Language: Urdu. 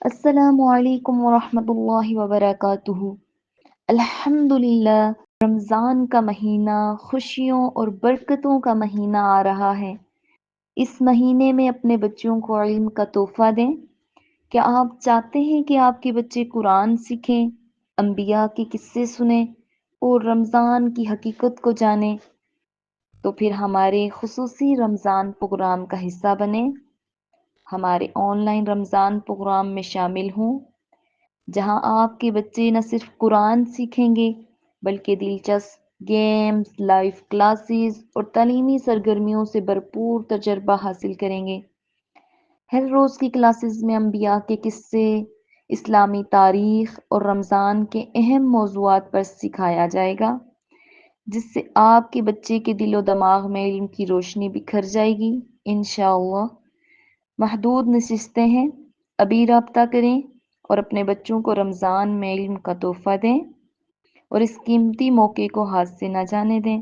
السلام علیکم ورحمۃ اللہ وبرکاتہ۔ الحمدللہ، رمضان کا مہینہ خوشیوں اور برکتوں کا مہینہ آ رہا ہے۔ اس مہینے میں اپنے بچوں کو علم کا تحفہ دیں۔ کیا آپ چاہتے ہیں کہ آپ کے بچے قرآن سیکھیں، انبیاء کے قصے سنیں اور رمضان کی حقیقت کو جانیں؟ تو پھر ہمارے خصوصی رمضان پروگرام کا حصہ بنیں۔ ہمارے آن لائن رمضان پروگرام میں شامل ہوں، جہاں آپ کے بچے نہ صرف قرآن سیکھیں گے بلکہ دلچسپ گیمز، لائیو کلاسز اور تعلیمی سرگرمیوں سے بھرپور تجربہ حاصل کریں گے۔ ہر روز کی کلاسز میں انبیاء کے قصے، اسلامی تاریخ اور رمضان کے اہم موضوعات پر سکھایا جائے گا، جس سے آپ کے بچے کے دل و دماغ میں علم کی روشنی بکھر جائے گی انشاءاللہ۔ محدود نشستیں ہیں، ابھی رابطہ کریں اور اپنے بچوں کو رمضان میں علم کا تحفہ دیں اور اس قیمتی موقع کو ہاتھ سے نہ جانے دیں۔